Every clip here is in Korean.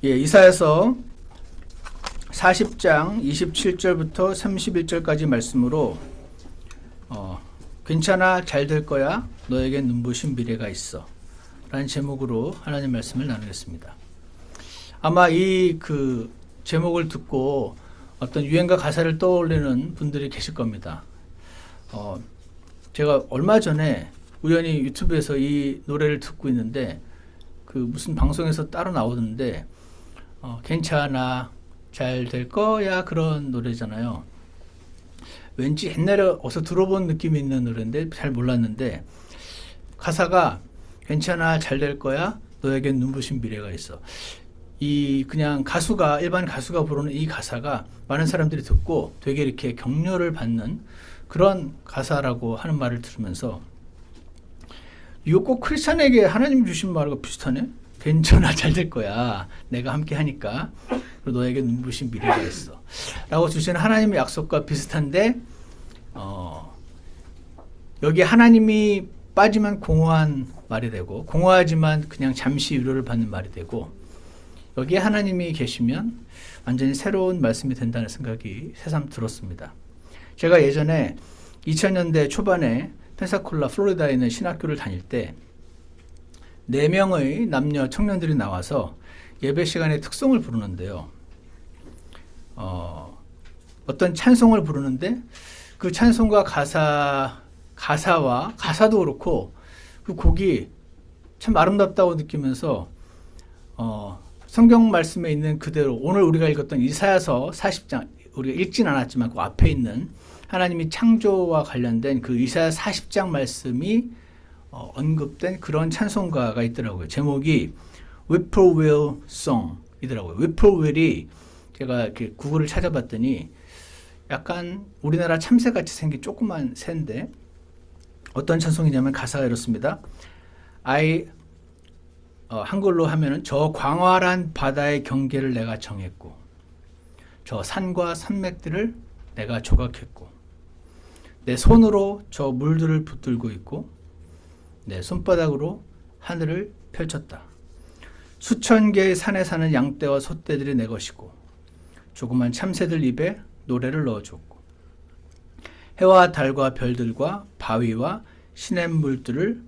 예, 이사야서 40장 27절부터 31절까지 말씀으로 괜찮아 잘 될 거야 너에게 눈부신 미래가 있어 라는 제목으로 하나님 말씀을 나누겠습니다. 아마 이 제목을 듣고 어떤 유행가 가사를 떠올리는 분들이 계실 겁니다. 제가 얼마 전에 우연히 유튜브에서 이 노래를 듣고 있는데 무슨 방송에서 따로 나오는데 괜찮아 잘 될 거야 그런 노래잖아요. 왠지 옛날에 어디서 들어본 느낌이 있는 노래인데 잘 몰랐는데 가사가 괜찮아 잘 될 거야 너에겐 눈부신 미래가 있어. 그냥 일반 가수가 부르는 이 가사가 많은 사람들이 듣고 되게 이렇게 격려를 받는 그런 가사라고 하는 말을 들으면서 이거 꼭 크리스찬에게 하나님 주신 말과 비슷하네. 괜찮아 잘 될 거야 내가 함께 하니까 그리고 너에게 눈부신 미래가 있어 라고 주시는 하나님의 약속과 비슷한데 여기 하나님이 빠지면 공허한 말이 되고 공허하지만 그냥 잠시 위로를 받는 말이 되고 여기에 하나님이 계시면 완전히 새로운 말씀이 된다는 생각이 새삼 들었습니다. 제가 예전에 2000년대 초반에 펜사콜라 플로리다에 있는 신학교를 다닐 때 4명의 남녀 청년들이 나와서 예배 시간에 특송을 부르는데요. 어떤 찬송을 부르는데 그 찬송과 가사도 그렇고 그 곡이 참 아름답다고 느끼면서 성경 말씀에 있는 그대로 오늘 우리가 읽었던 이사야서 40장 우리가 읽진 않았지만 그 앞에 있는 하나님이 창조와 관련된 그 이사야 40장 말씀이 언급된 그런 찬송가가 있더라고요. 제목이 Whippoorwill Song 이더라고요. Whippoorwill이 제가 이렇게 구글을 찾아봤더니 약간 우리나라 참새같이 생긴 조그만 새인데 어떤 찬송이냐면 가사가 이렇습니다. 한글로 하면은 저 광활한 바다의 경계를 내가 정했고 저 산과 산맥들을 내가 조각했고 내 손으로 저 물들을 붙들고 있고 내 손바닥으로 하늘을 펼쳤다. 수천 개의 산에 사는 양떼와 소떼들이 내 것이고 조그만 참새들 입에 노래를 넣어줬고 해와 달과 별들과 바위와 시냇물들을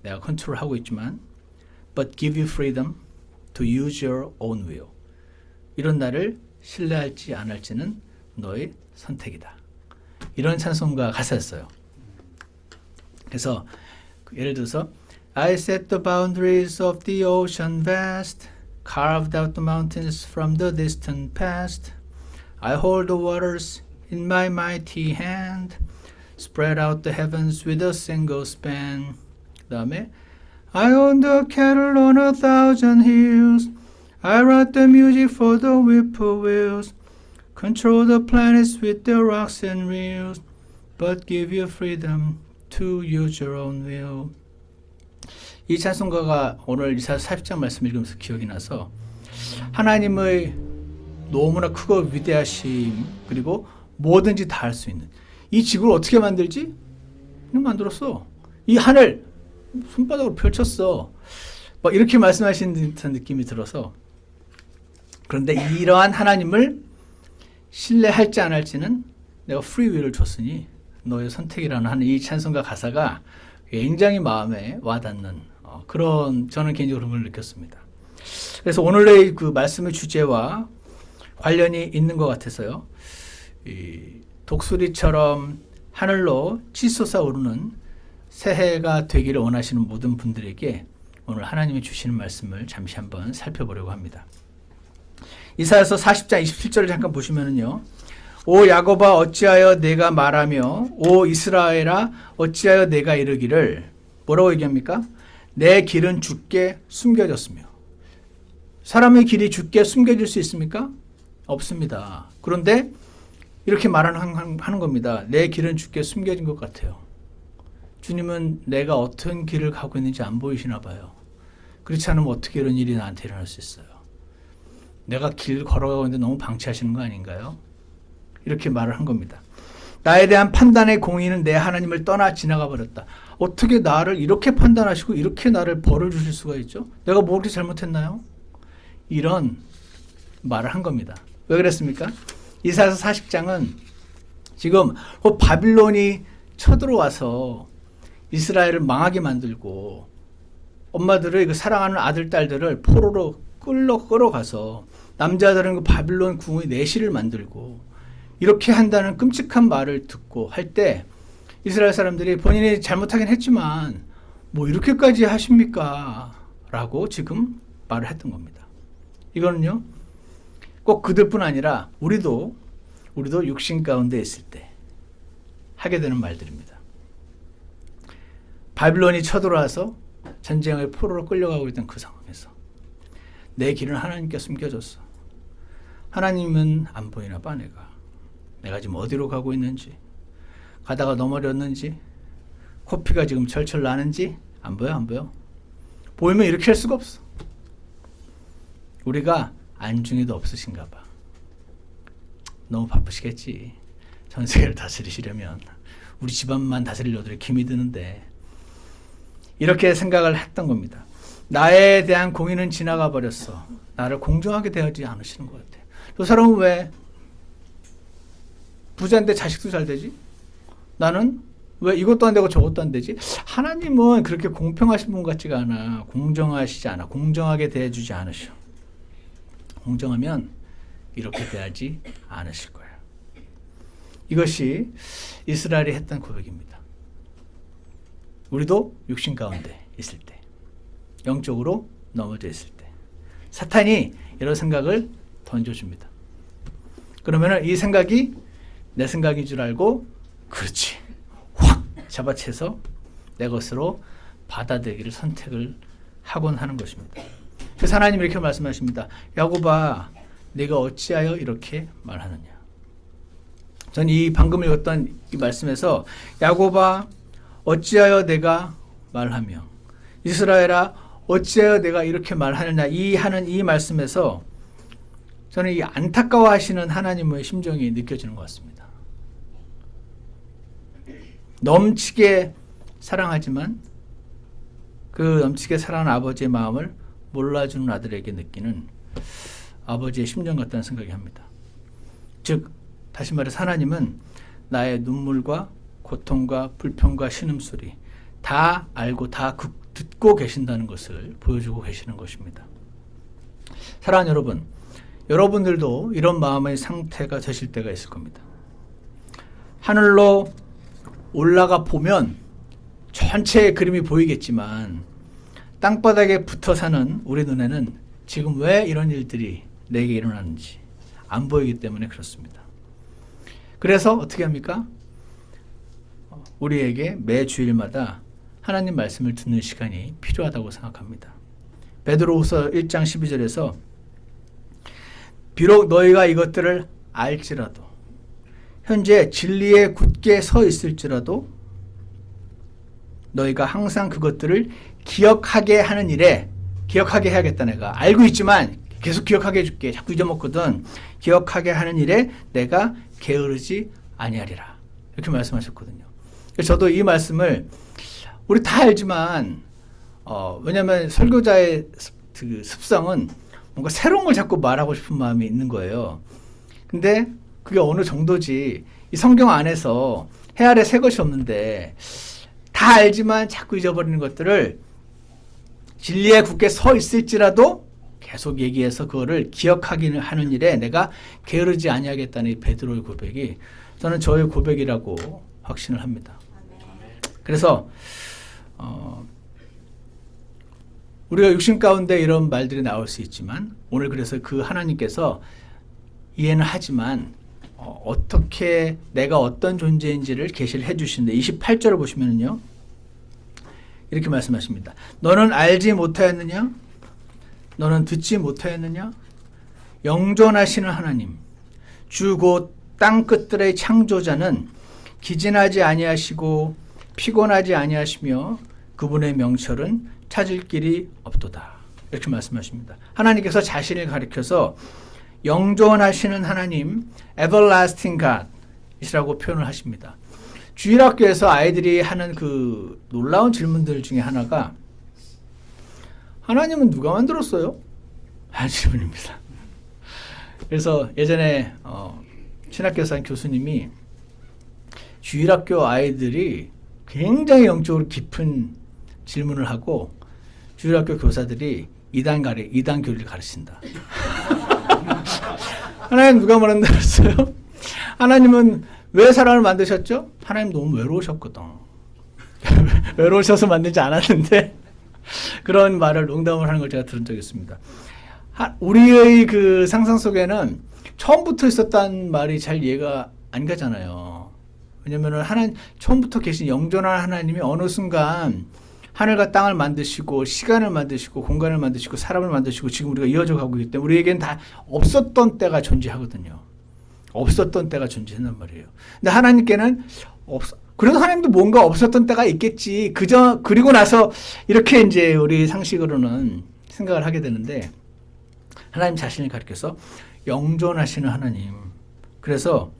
내가 컨트롤하고 있지만 But give you freedom to use your own will. 이런 나를 신뢰할지 안 할지는 너의 선택이다. 이런 찬송가 가사였어요. 그래서 예를 들어서 I set the boundaries of the ocean vast, carved out the mountains from the distant past. I hold the waters in my mighty hand, spread out the heavens with a single span. 그 다음에 I own the cattle on 1,000 hills. I write the music for the whippoorwills. Control the planets with the rocks and reels. But give you freedom to use your own will. 이 찬송가가 오늘 이사야 40장 말씀 읽으면서 기억이 나서 하나님의 너무나 크고 위대하심 그리고 뭐든지 다 할 수 있는 이 지구를 어떻게 만들지? 그냥 만들었어. 이 하늘 손바닥으로 펼쳤어. 막 이렇게 말씀하시는 듯한 느낌이 들어서 그런데 이러한 하나님을 신뢰할지 안 할지는 내가 프리윌을 줬으니 너의 선택이라는 하는 이 찬송가 가사가 굉장히 마음에 와닿는 그런 저는 개인적으로 그런 걸 느꼈습니다. 그래서 오늘의 그 말씀의 주제와 관련이 있는 것 같아서요. 이 독수리처럼 하늘로 치솟아 오르는 새해가 되기를 원하시는 모든 분들에게 오늘 하나님이 주시는 말씀을 잠시 한번 살펴보려고 합니다. 이사야서 40장 27절을 잠깐 보시면은요. 오 야곱아 어찌하여 내가 말하며 오 이스라엘아 어찌하여 내가 이르기를 뭐라고 얘기합니까? 내 길은 주께 숨겨졌으며 사람의 길이 주께 숨겨질 수 있습니까? 없습니다. 그런데 이렇게 하는 겁니다. 내 길은 주께 숨겨진 것 같아요. 주님은 내가 어떤 길을 가고 있는지 안 보이시나 봐요. 그렇지 않으면 어떻게 이런 일이 나한테 일어날 수 있어요? 내가 길 걸어가고 있는데 너무 방치하시는 거 아닌가요? 이렇게 말을 한 겁니다. 나에 대한 판단의 공의는 내 하나님을 떠나 지나가 버렸다. 어떻게 나를 이렇게 판단하시고 이렇게 나를 벌을 주실 수가 있죠? 내가 뭐 그렇게 잘못했나요? 이런 말을 한 겁니다. 왜 그랬습니까? 이사야서 40장은 지금 바빌론이 쳐들어와서 이스라엘을 망하게 만들고 엄마들의 그 사랑하는 아들, 딸들을 포로로 끌어가서 남자들은 그 바빌론 궁의 내시를 만들고 이렇게 한다는 끔찍한 말을 듣고 할 때 이스라엘 사람들이 본인이 잘못하긴 했지만 뭐 이렇게까지 하십니까? 라고 지금 말을 했던 겁니다. 이거는요, 꼭 그들뿐 아니라 우리도 육신 가운데 있을 때 하게 되는 말들입니다. 바빌론이 쳐들어와서 전쟁의 포로로 끌려가고 있던 그 상황에서 내 길은 하나님께 숨겨졌어. 하나님은 안 보이나 봐. 내가 지금 어디로 가고 있는지, 가다가 넘어졌는지, 코피가 지금 철철 나는지 안 보여. 보이면 이렇게 할 수가 없어. 우리가 안중에도 없으신가 봐. 너무 바쁘시겠지. 전 세계를 다스리시려면 우리 집안만 다스리려도 힘이 드는데, 이렇게 생각을 했던 겁니다. 나에 대한 공의는 지나가 버렸어. 나를 공정하게 대하지 않으시는 것 같아. 저 사람은 왜 부자인데 자식도 잘 되지? 나는 왜 이것도 안 되고 저것도 안 되지? 하나님은 그렇게 공평하신 분 같지가 않아. 공정하시지 않아. 공정하게 대해주지 않으셔. 공정하면 이렇게 대하지 않으실 거예요. 이것이 이스라엘이 했던 고백입니다. 우리도 육신 가운데 있을 때, 영적으로 넘어져 있을 때 사탄이 이런 생각을 던져줍니다. 그러면 이 생각이 내 생각인 줄 알고 그렇지 확 잡아채서 내 것으로 받아들이기를 선택을 하곤 하는 것입니다. 그래서 하나님 이렇게 말씀하십니다. 야곱아, 네가 어찌하여 이렇게 말하느냐. 전 이 방금 읽었던 이 말씀에서 야곱아, 어찌하여 내가 말하며, 이스라엘아, 어찌하여 내가 이렇게 말하느냐, 이 말씀에서 저는 이 안타까워하시는 하나님의 심정이 느껴지는 것 같습니다. 넘치게 사랑하지만 그 넘치게 사랑하는 아버지의 마음을 몰라주는 아들에게 느끼는 아버지의 심정 같다는 생각이 합니다. 즉, 다시 말해서 하나님은 나의 눈물과 고통과 불평과 신음소리 다 알고 다 듣고 계신다는 것을 보여주고 계시는 것입니다. 사랑하는 여러분, 여러분들도 이런 마음의 상태가 되실 때가 있을 겁니다. 하늘로 올라가 보면 전체의 그림이 보이겠지만 땅바닥에 붙어 사는 우리 눈에는 지금 왜 이런 일들이 내게 일어나는지 안 보이기 때문에 그렇습니다. 그래서 어떻게 합니까? 우리에게 매 주일마다 하나님 말씀을 듣는 시간이 필요하다고 생각합니다. 베드로후서 1장 12절에서 비록 너희가 이것들을 알지라도, 현재 진리에 굳게 서 있을지라도 너희가 항상 그것들을 기억하게 하는 일에, 기억하게 해야겠다. 내가 알고 있지만 계속 기억하게 해줄게. 자꾸 잊어먹거든. 기억하게 하는 일에 내가 게으르지 아니하리라. 이렇게 말씀하셨거든요. 그래서 저도 이 말씀을 우리 다 알지만 왜냐하면 설교자의 그 습성은 뭔가 새로운 걸 자꾸 말하고 싶은 마음이 있는 거예요. 근데 그게 어느 정도지, 이 성경 안에서 해 아래 새 것이 없는데 다 알지만 자꾸 잊어버리는 것들을 진리에 굳게 서 있을지라도 계속 얘기해서 그거를 기억하기는 하는 일에 내가 게으르지 아니하겠다는 이 베드로의 고백이 저는 저의 고백이라고 확신을 합니다. 그래서 우리가 육신 가운데 이런 말들이 나올 수 있지만 오늘 그래서 그 하나님께서 이해는 하지만 어떻게 내가 어떤 존재인지를 계시를 해주시는데 28절을 보시면요 이렇게 말씀하십니다. 너는 알지 못하였느냐? 너는 듣지 못하였느냐? 영존하시는 하나님 주 곧 땅 끝들의 창조자는 기진하지 아니하시고 피곤하지 아니하시며 그분의 명철은 찾을 길이 없도다. 이렇게 말씀하십니다. 하나님께서 자신을 가리켜서 영존하시는 하나님, everlasting God 이라고 표현을 하십니다. 주일학교에서 아이들이 하는 그 놀라운 질문들 중에 하나가 하나님은 누가 만들었어요? 하는 질문입니다. 그래서 예전에 신학교에서 한 교수님이 주일학교 아이들이 굉장히 영적으로 깊은 질문을 하고 주일학교 교사들이 이단 교리를 가르친다. 하나님 누가 말한다 그랬어요? 하나님은 왜 사람을 만드셨죠? 하나님 너무 외로우셨거든. 외로우셔서 만들지 않았는데 그런 말을 농담을 하는 걸 제가 들은 적이 있습니다. 우리의 그 상상 속에는 처음부터 있었다는 말이 잘 이해가 안 가잖아요. 왜냐면은 처음부터 계신 영존한 하나님이 어느 순간 하늘과 땅을 만드시고 시간을 만드시고 공간을 만드시고 사람을 만드시고 지금 우리가 이어져 가고 있기 때문에 우리에겐 다 없었던 때가 존재하거든요. 없었던 때가 존재한단 말이에요. 근데 하나님께는 그래도 하나님도 뭔가 없었던 때가 있겠지. 그리고 나서 이렇게 이제 우리 상식으로는 생각을 하게 되는데 하나님 자신을 가리켜서 영존하시는 하나님. 그래서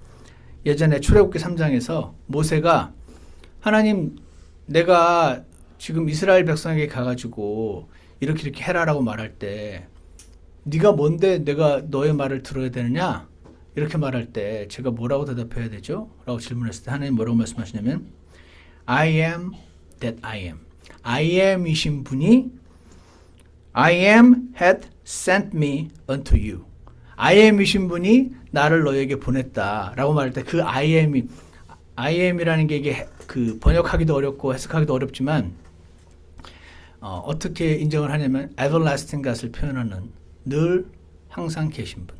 예전에 출애굽기 3장에서 모세가 하나님 내가 지금 이스라엘 백성에게 가가지고 이렇게 해라라고 말할 때 네가 뭔데 내가 너의 말을 들어야 되느냐? 이렇게 말할 때 제가 뭐라고 대답해야 되죠? 라고 질문했을 때 하나님 뭐라고 말씀하시냐면 I am that I am. I am이신 분이 I am had sent me unto you. I am이신 분이 나를 너에게 보냈다 라고 말할 때 그 I am이라는 게 이게 그 번역하기도 어렵고 해석하기도 어렵지만 어떻게 인정을 하냐면 everlasting God을 표현하는 늘 항상 계신 분.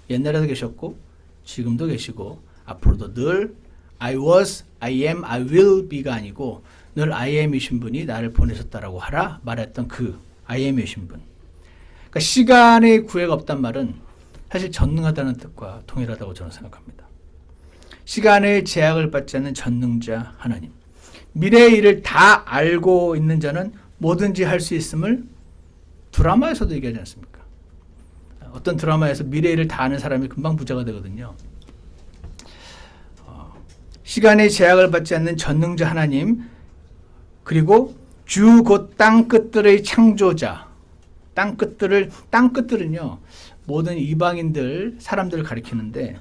옛날에도 계셨고 지금도 계시고 앞으로도 늘 I was, I am, I will be가 아니고 늘 I am이신 분이 나를 보내셨다라고 하라 말했던 그 I am이신 분. 그러니까 시간의 구애가 없단 말은 사실 전능하다는 뜻과 동일하다고 저는 생각합니다. 시간의 제약을 받지 않는 전능자 하나님. 미래의 일을 다 알고 있는 자는 뭐든지 할 수 있음을 드라마에서도 얘기하지 않습니까? 어떤 드라마에서 미래의 일을 다 아는 사람이 금방 부자가 되거든요. 시간의 제약을 받지 않는 전능자 하나님, 그리고 주 곧 땅 끝들의 창조자. 땅 끝들은요 모든 이방인들 사람들을 가리키는데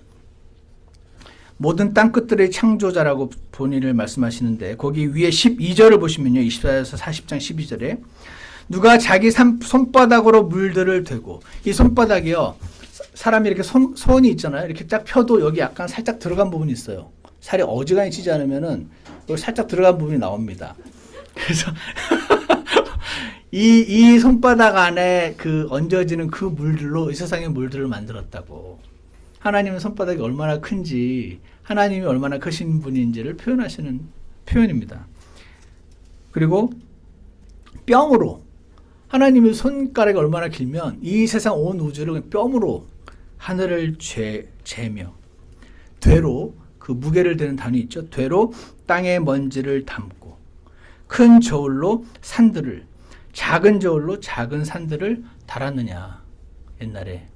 모든 땅 끝들의 창조자라고 본인을 말씀하시는데 거기 위에 12절을 보시면요 24에서 40장 12절에 누가 자기 손바닥으로 물들을 대고 이 손바닥이요 사람이 이렇게 손이 있잖아요 이렇게 딱 펴도 여기 약간 살짝 들어간 부분이 있어요. 살이 어지간히 찌지 않으면은 여기 살짝 들어간 부분이 나옵니다. 그래서 이 손바닥 안에 그 얹어지는 그 물들로 이 세상의 물들을 만들었다고. 하나님은 손바닥이 얼마나 큰지 하나님이 얼마나 크신 분인지를 표현하시는 표현입니다. 그리고 뺨으로 하나님의 손가락이 얼마나 길면 이 세상 온 우주를 뺨으로 하늘을 재며 되로 그 무게를 대는 단위 있죠. 되로 땅의 먼지를 담고 큰 저울로 산들을 작은 저울로 작은 산들을 달았느냐. 옛날에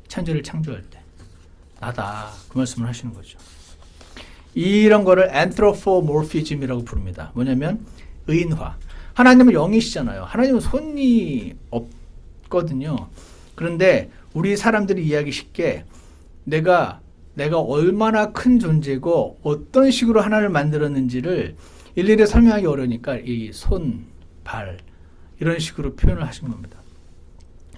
천지를 창조할 때 나다 그 말씀을 하시는 거죠. 이런 거를 anthropomorphism이라고 부릅니다. 뭐냐면 의인화. 하나님은 영이시잖아요. 하나님은 손이 없거든요. 그런데 우리 사람들이 이해하기 쉽게 내가 얼마나 큰 존재고 어떤 식으로 하나를 만들었는지를 일일이 설명하기 어려우니까 이 손, 발 이런 식으로 표현을 하신 겁니다.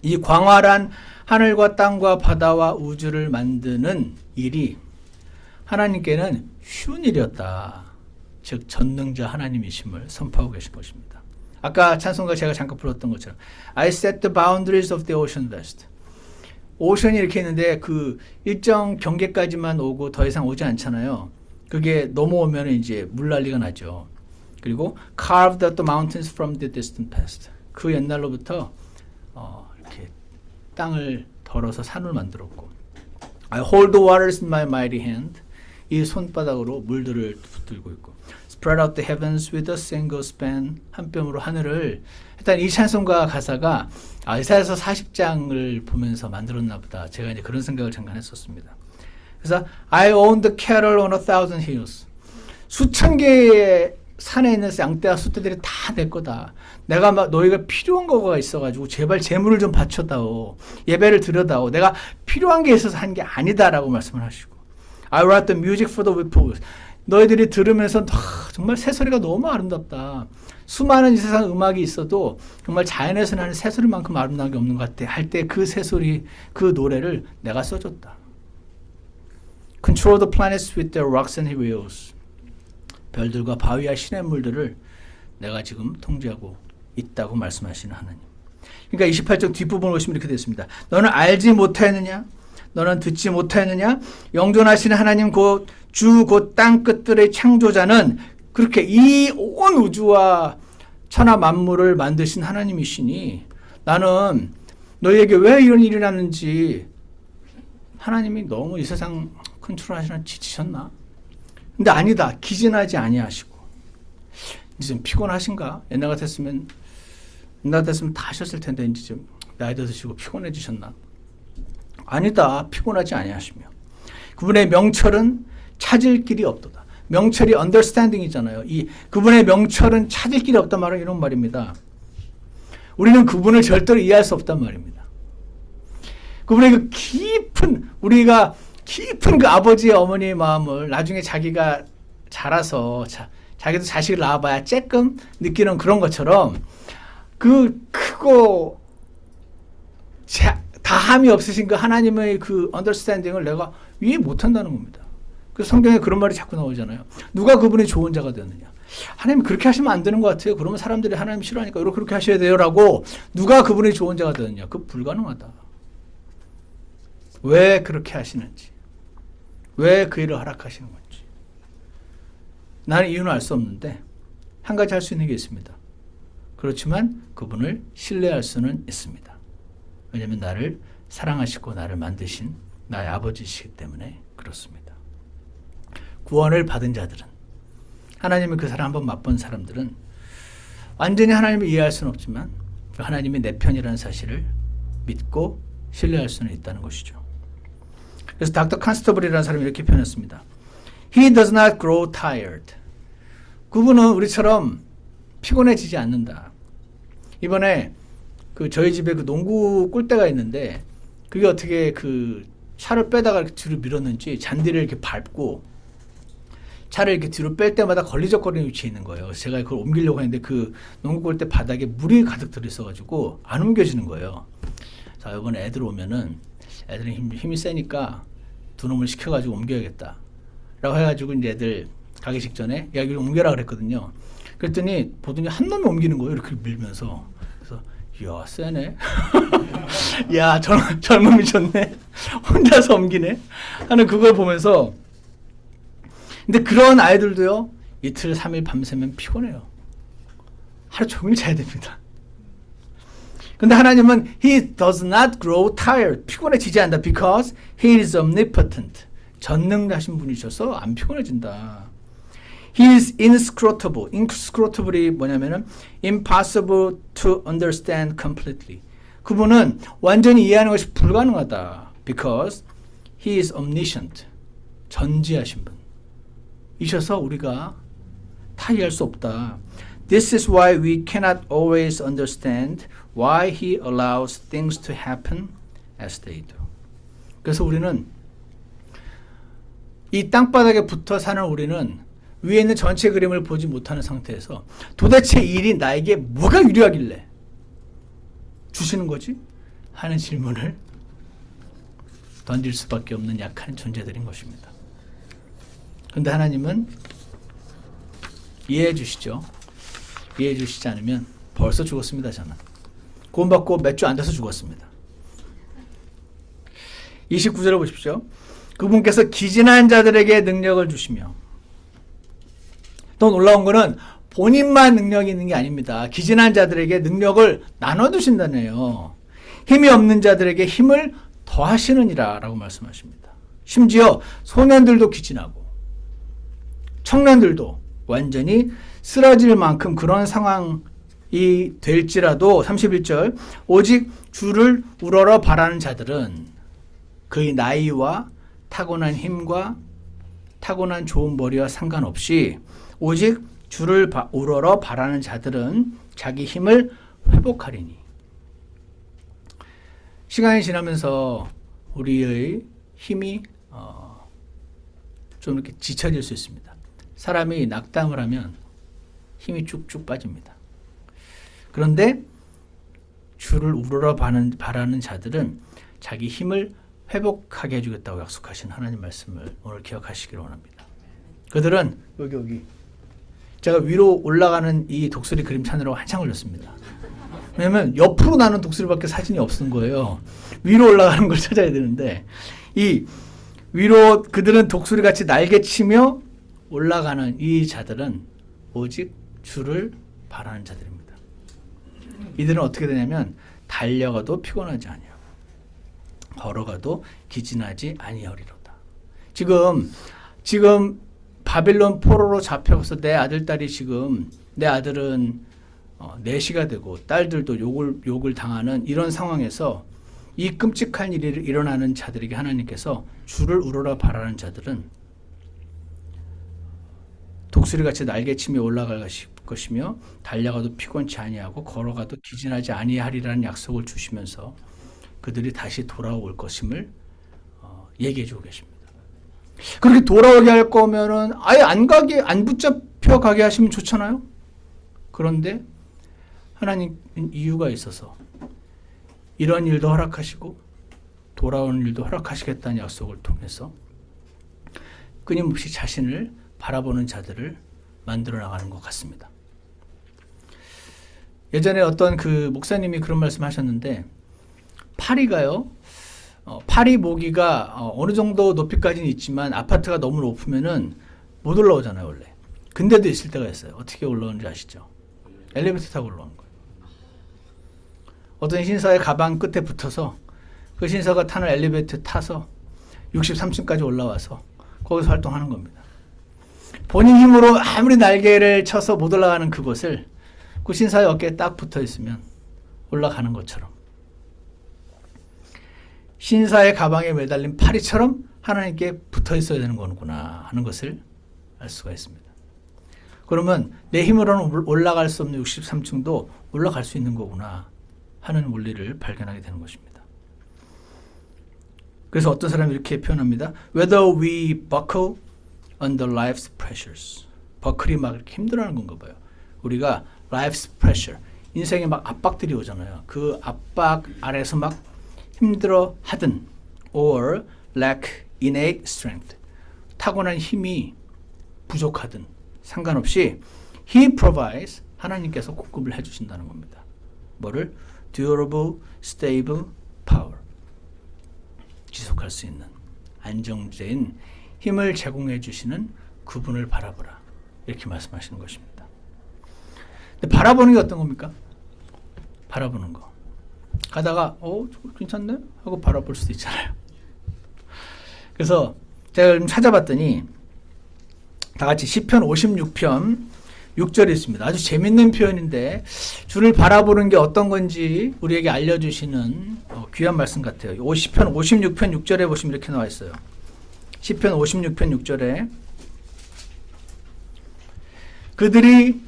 이 광활한 하늘과 땅과 바다와 우주를 만드는 일이 하나님께는 쉬운 일이었다. 즉 전능자 하나님이심을 선포하고 계신 것입니다. 아까 찬송가 제가 잠깐 불렀던 것처럼 I set the boundaries of the ocean vast. 오션이 이렇게 있는데 그 일정 경계까지만 오고 더 이상 오지 않잖아요. 그게 넘어오면 이제 물난리가 나죠. 그리고 carved out the mountains from the distant past. 그 옛날로부터 이렇게 땅을 덜어서 산을 만들었고 I hold the waters in my mighty hand. 이 손바닥으로 물들을 붙들고 있고 Spread out the heavens with a single span. 한 뼘으로 하늘을. 일단 이 찬송가 가사가 이사야서 40장을 보면서 만들었나 보다. 제가 이제 그런 생각을 잠깐 했었습니다. 그래서 I own the cattle on 1,000 hills. 수천 개의 산에 있는 양떼와 소떼들이 다 내 거다. 내가 막 너희가 필요한 거가 있어가지고 제발 재물을 좀 바쳐다오. 예배를 드려다오. 내가 필요한 게 있어서 한 게 아니다라고 말씀을 하시고. I write the music for the people. 너희들이 들으면서 정말 새소리가 너무 아름답다. 수많은 이 세상 음악이 있어도 정말 자연에서 나는 새소리만큼 아름다운 게 없는 것 같아. 할 때 그 새소리, 그 노래를 내가 써줬다. Control the planets with their rocks and wheels. 별들과 바위와 시냇물들을 내가 지금 통제하고 있다고 말씀하시는 하나님. 그러니까 28절 뒷부분을 보시면 이렇게 됐습니다. 너는 알지 못하였느냐? 너는 듣지 못하였느냐? 영존하시는 하나님 곧 주 곧 땅 끝들의 창조자는 그렇게 이 온 우주와 천하 만물을 만드신 하나님이시니 나는 너희에게 왜 이런 일이 났는지 하나님이 너무 이 세상 컨트롤하시나 지치셨나? 근데 아니다. 기진하지 아니하시고 이제 좀 피곤하신가? 옛날 같았으면 다 하셨을 텐데 이제 좀 나이도 드시고 피곤해지셨나? 아니다. 피곤하지 아니하시며 그분의 명철은 찾을 길이 없도다. 명철이 understanding이잖아요. 그분의 명철은 찾을 길이 없단 말은 이런 말입니다. 우리는 그분을 절대로 이해할 수 없단 말입니다. 그분의 그 우리가 깊은 그 아버지의 어머니의 마음을 나중에 자기가 자라서 자기도 자식을 낳아봐야 쬐끔 느끼는 그런 것처럼 그 크고 다함이 없으신 그 하나님의 그 understanding을 내가 이해 못한다는 겁니다. 그 성경에 그런 말이 자꾸 나오잖아요. 누가 그분의 좋은 자가 되었느냐. 하나님 그렇게 하시면 안 되는 것 같아요. 그러면 사람들이 하나님 싫어하니까 그렇게 하셔야 돼요라고 누가 그분의 좋은 자가 되었느냐. 그거 불가능하다. 왜 그렇게 하시는지. 왜 그 일을 허락하시는 건지. 나는 이유는 알 수 없는데 한 가지 할 수 있는 게 있습니다. 그렇지만 그분을 신뢰할 수는 있습니다. 왜냐하면 나를 사랑하시고 나를 만드신 나의 아버지시기 때문에 그렇습니다. 구원을 받은 자들은 하나님의 그 사랑 한번 맛본 사람들은 완전히 하나님을 이해할 수는 없지만 하나님이 내 편이라는 사실을 믿고 신뢰할 수는 있다는 것이죠. 그래서 닥터 칸스터블이라는 사람이 이렇게 표현했습니다. He does not grow tired. 그분은 우리처럼 피곤해지지 않는다. 이번에 저희 집에 그 농구 골대가 있는데 그게 어떻게 그 차를 빼다가 이렇게 뒤로 밀었는지 잔디를 이렇게 밟고 차를 이렇게 뒤로 뺄 때마다 걸리적거리는 위치에 있는 거예요. 그래서 제가 그걸 옮기려고 했는데 그 농구 골대 바닥에 물이 가득 들어있어가지고 안 옮겨지는 거예요. 자, 이번에 애들 오면은 애들은 힘이 세니까 두 놈을 시켜가지고 옮겨야겠다. 라고 해가지고 이제 애들 가기 직전에 야, 이거 옮겨라 그랬거든요. 그랬더니 보더니 한 놈이 옮기는 거예요. 이렇게 밀면서. 그래서 이야, 세네. 야, 젊음이 좋네. 혼자서 옮기네. 하는 그걸 보면서 근데 그런 아이들도요. 이틀, 3일 밤새면 피곤해요. 하루 종일 자야 됩니다. 근데 하나님은 He does not grow tired. 피곤해지지 않는다. Because He is omnipotent. 전능하신 분이셔서 안 피곤해진다. He is inscrutable. inscrutable이 뭐냐면은 impossible to understand completely. 그분은 완전히 이해하는 것이 불가능하다. Because He is omniscient. 전지하신 분. 이셔서 우리가 다 이해할 수 없다. This is why we cannot always understand why He allows things to happen as they do. 그래서 우리는 이 땅바닥에 붙어 사는 우리는 위에 있는 전체 그림을 보지 못하는 상태에서 도대체 이 일이 나에게 뭐가 유리하길래 주시는 거지? 하는 질문을 던질 수밖에 없는 약한 존재들인 것입니다. 그런데 하나님은 이해해 주시죠. 이해해 주시지 않으면 벌써 죽었습니다. 저는 구원받고 몇 주 안 돼서 죽었습니다. 29절을 보십시오. 그분께서 기진한 자들에게 능력을 주시며 또 놀라운 거는 본인만 능력이 있는 게 아닙니다. 기진한 자들에게 능력을 나눠주신다네요. 힘이 없는 자들에게 힘을 더하시느니라 라고 말씀하십니다. 심지어 소년들도 기진하고 청년들도 완전히 쓰러질 만큼 그런 상황이 될지라도 31절 오직 주를 우러러 바라는 자들은 그의 나이와 타고난 힘과 타고난 좋은 머리와 상관없이 오직 주를 우러러 바라는 자들은 자기 힘을 회복하리니. 시간이 지나면서 우리의 힘이 좀 이렇게 지쳐질 수 있습니다. 사람이 낙담을 하면 힘이 쭉쭉 빠집니다. 그런데 주를 우러러 바라는 자들은 자기 힘을 회복하게 해주겠다고 약속하신 하나님 말씀을 오늘 기억하시기를 원합니다. 그들은 여기 제가 위로 올라가는 이 독수리 그림 찾느라고 한참 걸렸습니다. 왜냐면 옆으로 나는 독수리밖에 사진이 없는 거예요. 위로 올라가는 걸 찾아야 되는데 이 위로 그들은 독수리같이 날개치며 올라가는 이 자들은 오직 주를 바라는 자들입니다. 이들은 어떻게 되냐면 달려가도 피곤하지 아니하고 걸어가도 기진하지 아니하리로다. 지금 바빌론 포로로 잡혀서 내 아들 딸이 지금 내 아들은 내시가 되고 딸들도 욕을 당하는 이런 상황에서 이 끔찍한 일이 일어나는 자들에게 하나님께서 주를 우러러 바라는 자들은 독수리같이 날개치며 올라갈 것이며 달려가도 피곤치 아니하고 걸어가도 기진하지 아니하리라는 약속을 주시면서 그들이 다시 돌아올 것임을 얘기해 주고 계십니다. 그렇게 돌아오게 할 거면은 아예 안 붙잡혀 가게 하시면 좋잖아요. 그런데 하나님 이유가 있어서 이런 일도 허락하시고 돌아오는 일도 허락하시겠다는 약속을 통해서 끊임없이 자신을 바라보는 자들을 만들어 나가는 것 같습니다. 예전에 어떤 그 목사님이 그런 말씀하셨는데 파리가요. 파리 모기가 어느 정도 높이까지는 있지만 아파트가 너무 높으면은 못 올라오잖아요, 원래. 근데도 있을 때가 있어요. 어떻게 올라오는지 아시죠? 엘리베이터 타고 올라오는 거예요. 어떤 신사의 가방 끝에 붙어서 그 신사가 타는 엘리베이터 타서 63층까지 올라와서 거기서 활동하는 겁니다. 본인 힘으로 아무리 날개를 쳐서 못 올라가는 그곳을 그 신사의 어깨에 딱 붙어 있으면 올라가는 것처럼 신사의 가방에 매달린 파리처럼 하나님께 붙어 있어야 되는 거구나 하는 것을 알 수가 있습니다. 그러면 내 힘으로는 올라갈 수 없는 63층도 올라갈 수 있는 거구나 하는 원리를 발견하게 되는 것입니다. 그래서 어떤 사람이 이렇게 표현합니다. Whether we buckle under life's pressures. 버클이 막 이렇게 힘들어하는 건가 봐요. 우리가 life's pressure, 인생에 막 압박들이 오잖아요. 그 압박 아래서 막 힘들어 하든 or lack innate strength, 타고난 힘이 부족하든 상관없이 He provides, 하나님께서 공급을 해주신다는 겁니다. 뭐를? durable, stable power, 지속할 수 있는 안정적인 힘을 제공해 주시는 그분을 바라보라, 이렇게 말씀하시는 것입니다. 근데 바라보는 게 어떤 겁니까? 바라보는 거. 가다가 저거 괜찮네? 하고 바라볼 수도 있잖아요. 그래서 제가 좀 찾아봤더니 다 같이 시편 56편 6절에 있습니다. 아주 재밌는 표현인데 주를 바라보는 게 어떤 건지 우리에게 알려주시는 귀한 말씀 같아요. 시편 56편 6절에 보시면 이렇게 나와 있어요. 시편 56편 6절에 그들이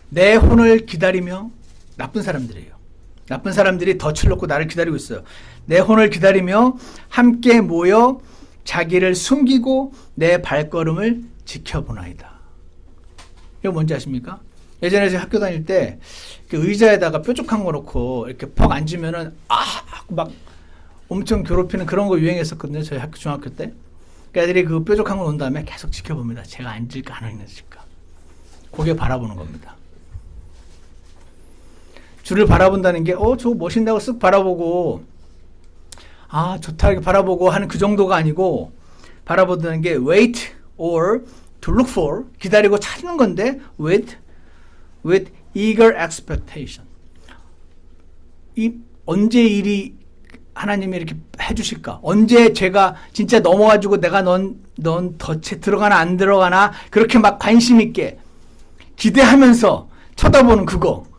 내 혼을 기다리며, 나쁜 사람들이에요. 나쁜 사람들이 덫을 놓고 나를 기다리고 있어요. 내 혼을 기다리며 함께 모여 자기를 숨기고 내 발걸음을 지켜보나이다. 이거 뭔지 아십니까? 예전에 제가 학교 다닐 때 의자에다가 뾰족한 거 놓고 이렇게 퍽 앉으면은 막 엄청 괴롭히는 그런 거 유행했었거든요. 저희 학교 중학교 때. 그러니까 애들이 그 뾰족한 거 놓은 다음에 계속 지켜봅니다. 제가 앉을까 안 앉을까. 고개 바라보는 겁니다. 주를 바라본다는 게 저거 멋있다고 쓱 바라보고 좋다 이렇게 바라보고 하는 그 정도가 아니고, 바라본다는 게 wait or to look for, 기다리고 찾는 건데 with eager expectation. 언제 일이 하나님이 이렇게 해주실까? 언제 제가 진짜 넘어가지고 내가 넌 덫에 들어가나 안 들어가나 그렇게 막 관심 있게 기대하면서 쳐다보는 그거.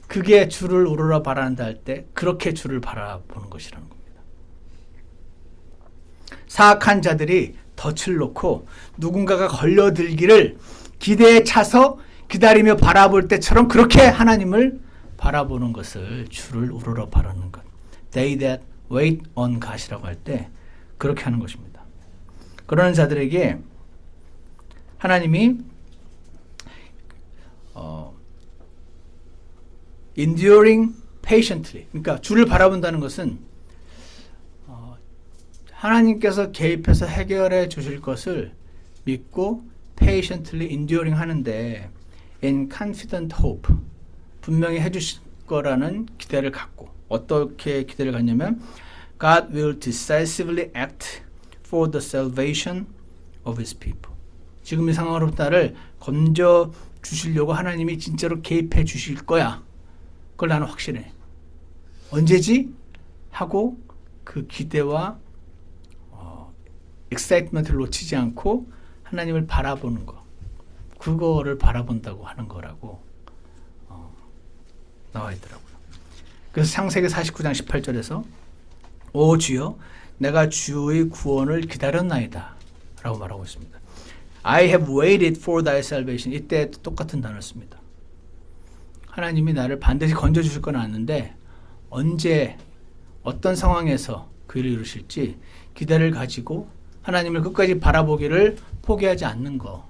그게 주를 우러러 바라는다 할 때 그렇게 주를 바라보는 것이라는 겁니다. 사악한 자들이 덫을 놓고 누군가가 걸려들기를 기대에 차서 기다리며 바라볼 때처럼 그렇게 하나님을 바라보는 것을 주를 우러러 바라는 것. They that wait on God이라고 할 때 그렇게 하는 것입니다. 그러는 자들에게 하나님이 enduring patiently, 그러니까 주를 바라본다는 것은 하나님께서 개입해서 해결해 주실 것을 믿고 patiently enduring 하는데 in confident hope, 분명히 해주실 거라는 기대를 갖고, 어떻게 기대를 갖냐면 God will decisively act for the salvation of His people. 지금 이 상황으로부터 나를 건져 주시려고 하나님이 진짜로 개입해 주실 거야. 그걸 나는 확신해. 언제지? 하고 그 기대와 excitement를 놓치지 않고 하나님을 바라보는 거, 그거를 바라본다고 하는 거라고 나와 있더라고요. 그래서 창세기 49장 18절에서 오 주여 내가 주의 구원을 기다렸나이다 라고 말하고 있습니다. I have waited for thy salvation. 이때 똑같은 단어를 씁니다. 하나님이 나를 반드시 건져주실 건 아는데 언제 어떤 상황에서 그 일을 이루실지 기대를 가지고 하나님을 끝까지 바라보기를 포기하지 않는 거.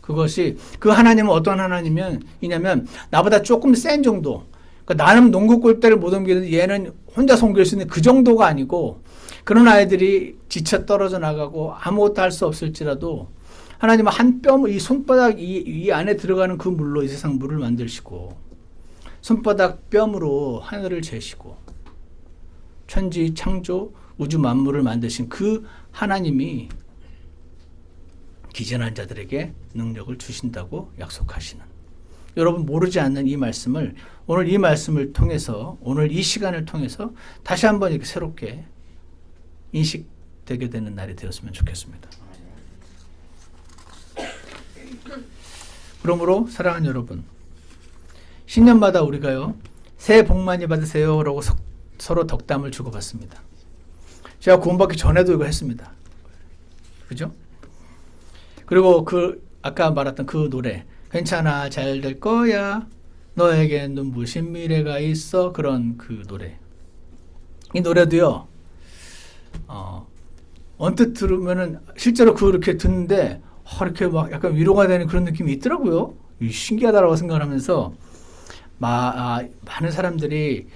그것이 그 하나님은 어떤 하나님이냐면 나보다 조금 센 정도. 그러니까 나는 농구 골대를 못 옮기는데 얘는 혼자 옮길 수 있는 그 정도가 아니고 그런 아이들이 지쳐 떨어져 나가고 아무것도 할 수 없을지라도 하나님은 한 뼘, 이 손바닥 이 안에 들어가는 그 물로 이 세상 물을 만드시고 손바닥 뼘으로 하늘을 재시고 천지 창조 우주 만물을 만드신 그 하나님이 기전한 자들에게 능력을 주신다고 약속하시는, 여러분 모르지 않는 이 말씀을 오늘 이 말씀을 통해서 오늘 이 시간을 통해서 다시 한번 이렇게 새롭게 인식되게 되는 날이 되었으면 좋겠습니다. 그러므로 사랑하는 여러분, 신년마다 우리가요 새해 복 많이 받으세요 라고 서로 덕담을 주고받습니다. 제가 구원받기 전에도 이거 했습니다. 그죠? 그리고 그 아까 말했던 그 노래 괜찮아 잘 될 거야 너에게 눈부신 미래가 있어, 그런 그 노래. 이 노래도요 언뜻 들으면은 실제로 그렇게 듣는데 이렇게 막 약간 위로가 되는 그런 느낌이 있더라고요. 신기하다라고 생각을 하면서 많은 사람들이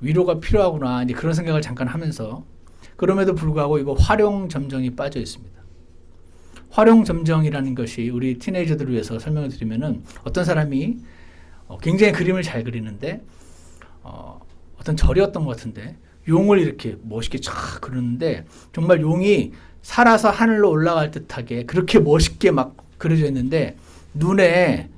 위로가 필요하구나 이제 그런 생각을 잠깐 하면서, 그럼에도 불구하고 이거 활용점정이 빠져 있습니다. 활용점정이라는 것이 우리 티네이저들을 위해서 설명을 드리면은 어떤 사람이 굉장히 그림을 잘 그리는데 어떤 절이었던 것 같은데 용을 이렇게 멋있게 쫙 그리는데 정말 용이 살아서 하늘로 올라갈 듯하게 그렇게 멋있게 막 그려져 있는데 눈에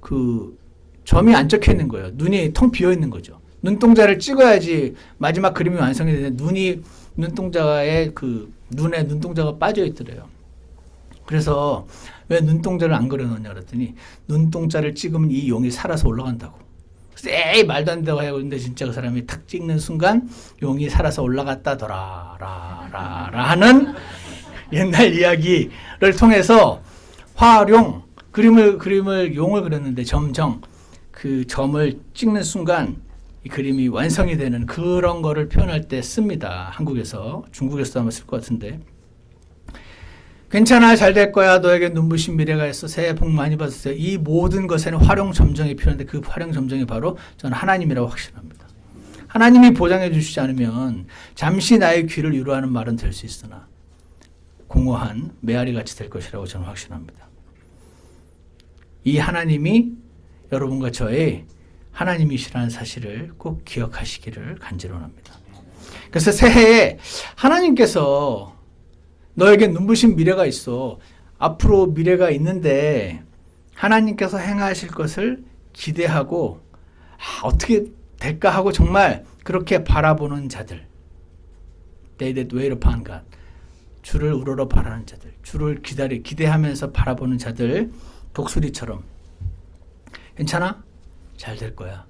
그 점이 안 적혀 있는 거예요. 눈이 텅 비어 있는 거죠. 눈동자를 찍어야지 마지막 그림이 완성이 되는데 눈동자에 그 눈에 눈동자가 빠져 있더래요. 그래서 왜 눈동자를 안 그려놓냐 그랬더니 눈동자를 찍으면 이 용이 살아서 올라간다고. 에이 말도 안 된다고 하고 있는데 진짜 그 사람이 탁 찍는 순간 용이 살아서 올라갔다더라 하는 옛날 이야기를 통해서 그림을 용을 그렸는데 점정 그 점을 찍는 순간 이 그림이 완성이 되는 그런 거를 표현할 때 씁니다. 한국에서, 중국에서도 아마 쓸 것 같은데 괜찮아 잘 될 거야 너에게 눈부신 미래가 있어 새해 복 많이 받으세요. 이 모든 것에는 활용점정이 필요한데 그 활용점정이 바로 저는 하나님이라고 확신합니다. 하나님이 보장해 주시지 않으면 잠시 나의 귀를 유로하는 말은 될 수 있으나 공허한 메아리같이 될 것이라고 저는 확신합니다. 이 하나님이 여러분과 저의 하나님이시라는 사실을 꼭 기억하시기를 간절합니다. 그래서 새해에 하나님께서 너에게 눈부신 미래가 있어. 앞으로 미래가 있는데 하나님께서 행하실 것을 기대하고 어떻게 될까 하고 정말 그렇게 바라보는 자들. They that wait upon God. 주를 우러러 바라는 자들. 주를 기대하면서 바라보는 자들. 독수리처럼 괜찮아? 잘 될 거야.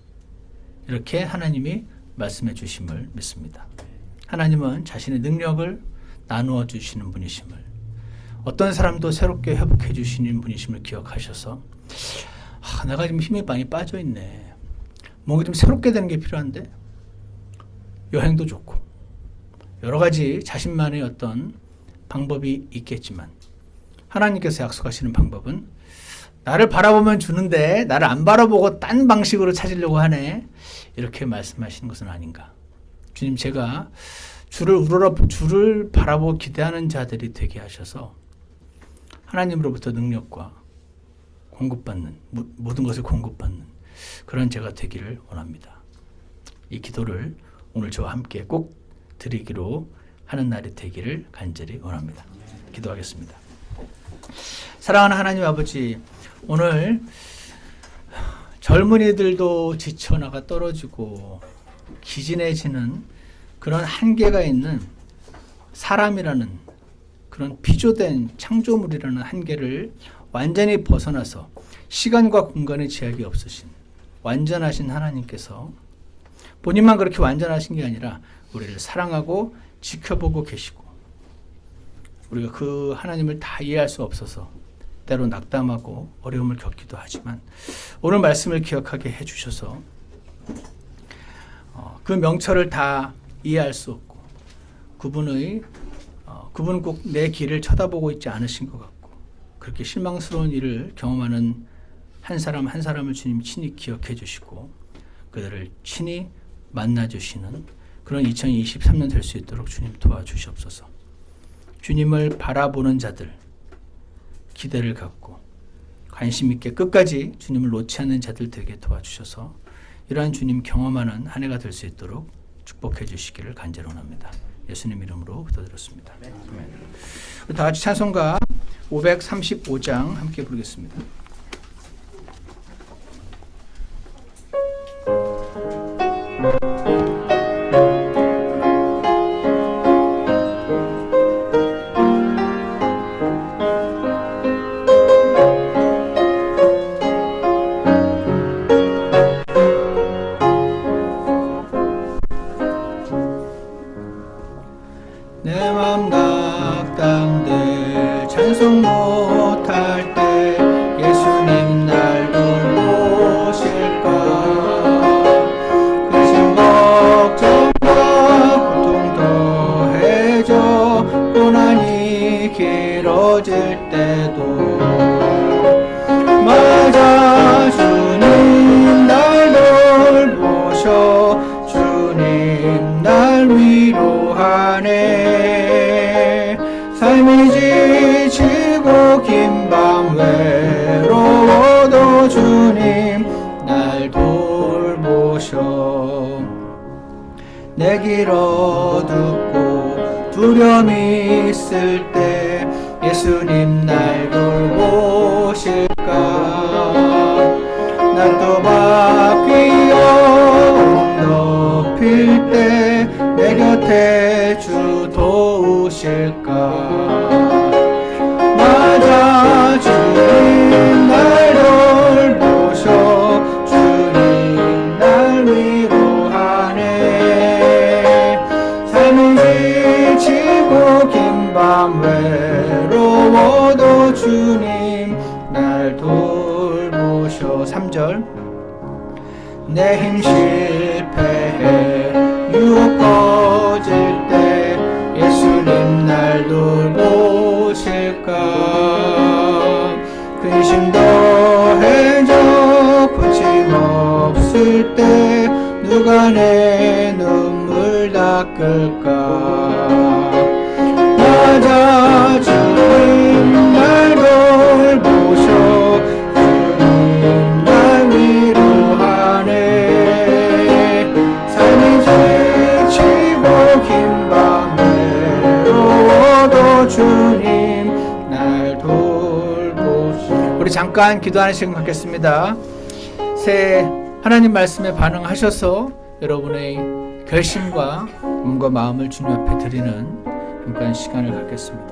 이렇게 하나님이 말씀해 주심을 믿습니다. 하나님은 자신의 능력을 나누어 주시는 분이심을 어떤 사람도 새롭게 회복해 주시는 분이심을 기억하셔서 내가 지금 힘이 많이 빠져 있네. 뭔가 좀 새롭게 되는 게 필요한데 여행도 좋고 여러 가지 자신만의 어떤 방법이 있겠지만 하나님께서 약속하시는 방법은 나를 바라보면 주는데 나를 안 바라보고 딴 방식으로 찾으려고 하네. 이렇게 말씀하시는 것은 아닌가. 주님, 제가 주를 바라보고 기대하는 자들이 되게 하셔서 하나님으로부터 능력과 공급받는, 모든 것을 공급받는 그런 제가 되기를 원합니다. 이 기도를 오늘 저와 함께 꼭 드리기로 하는 날이 되기를 간절히 원합니다. 기도하겠습니다. 사랑하는 하나님 아버지, 오늘 젊은이들도 지쳐나가 떨어지고 기진해지는 그런 한계가 있는 사람이라는 그런 비조된 창조물이라는 한계를 완전히 벗어나서 시간과 공간의 제약이 없으신 완전하신 하나님께서 본인만 그렇게 완전하신 게 아니라 우리를 사랑하고 지켜보고 계시고 우리가 그 하나님을 다 이해할 수 없어서 때로 낙담하고 어려움을 겪기도 하지만 오늘 말씀을 기억하게 해주셔서 그 명철을 다 이해할 수 없고 그분은 꼭 내 길을 쳐다보고 있지 않으신 것 같고 그렇게 실망스러운 일을 경험하는 한 사람 한 사람을 주님 친히 기억해 주시고 그들을 친히 만나 주시는 그런 2023년 될 수 있도록 주님 도와주시옵소서. 주님을 바라보는 자들, 기대를 갖고 관심 있게 끝까지 주님을 놓지 않는 자들 되게 도와주셔서 이러한 주님 경험하는 한 해가 될 수 있도록 축복해 주시기를 간절히 원합니다. 예수님 이름으로 기도드렸습니다. 아멘. 다 같이 찬송가 535장 함께 부르겠습니다. 내 맘 낙담돼 찬송 못할 때 예수님 날 돌보실까 근심 걱정과 고통 더해져 고난이 길어질 때도 맞아 주님 날 돌보셔 주님 날 위로하네 삶이 지치고 긴 밤 외로워도 주님 날 돌보셔 내 길 어둡고 두려움이 있을 때 예수님 날 돌보실까 난 또 바뀌어 높일 때 내 곁에 주 도우실까 맞아 주님 날 돌보셔 주님 날 위로하네 삶이 지치고 긴 밤 외로워도 주님 날 돌보셔 3절 내 힘 실패해 유혹 꺼질 때 예수님 날 돌보실까 근심 더해져 거침없을 때 누가 내 눈물 닦을까 맞아 주님 날 돌보셔 주님 날 위로하네 삶이 지치고 긴 밤 외로워도 주님 날 돌보시오. 우리 잠깐 기도하는 시간 갖겠습니다. 새해 하나님 말씀에 반응하셔서 여러분의 결심과 몸과 마음을 주님 앞에 드리는 잠깐 시간을 갖겠습니다.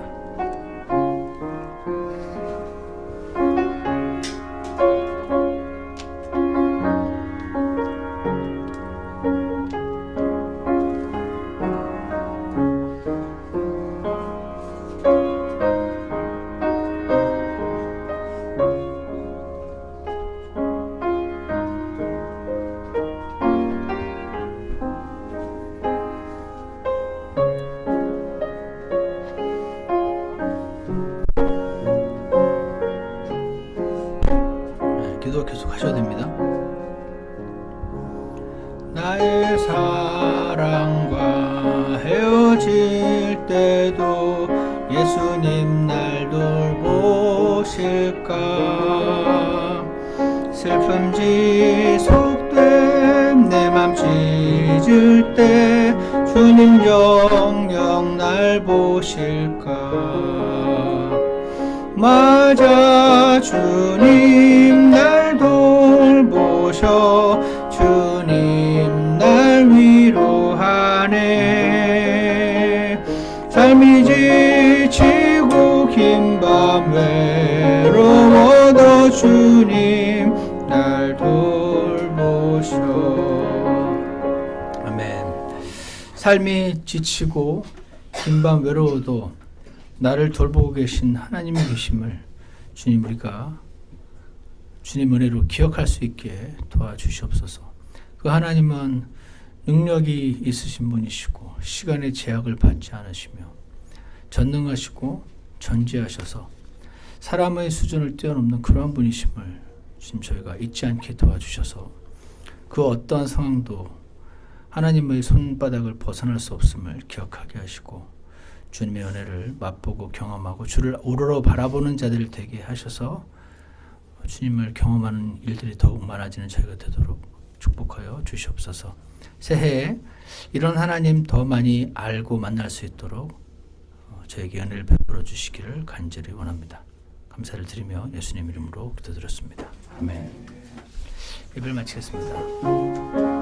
나의 사랑과 헤어질 때도 예수님 날 돌보실까. 슬픔 지속된 내 맘 찢을 때 주님 영영 날 보실까. 맞아, 주님 날 돌보셔 주님 날 위로하네. 삶이 지치고 긴 밤 외로워도 주님 날 돌보셔. 아멘. 삶이 지치고 긴 밤 외로워도 나를 돌보고 계신 하나님이 계심을 주님, 우리가 주님 은혜로 기억할 수 있게 도와주시옵소서. 그 하나님은 능력이 있으신 분이시고 시간의 제약을 받지 않으시며 전능하시고 전지하셔서 사람의 수준을 뛰어넘는 그러한 분이심을 주님, 저희가 잊지 않게 도와주셔서 그 어떠한 상황도 하나님의 손바닥을 벗어날 수 없음을 기억하게 하시고 주님의 은혜를 맛보고 경험하고 주를 우러러 바라보는 자들 되게 하셔서 주님을 경험하는 일들이 더욱 많아지는 저희가 되도록 축복하여 주시옵소서. 새해에 이런 하나님 더 많이 알고 만날 수 있도록 저에게 은혜를 베풀어 주시기를 간절히 원합니다. 감사를 드리며 예수님 이름으로 기도드렸습니다. 아멘. 예배를 마치겠습니다.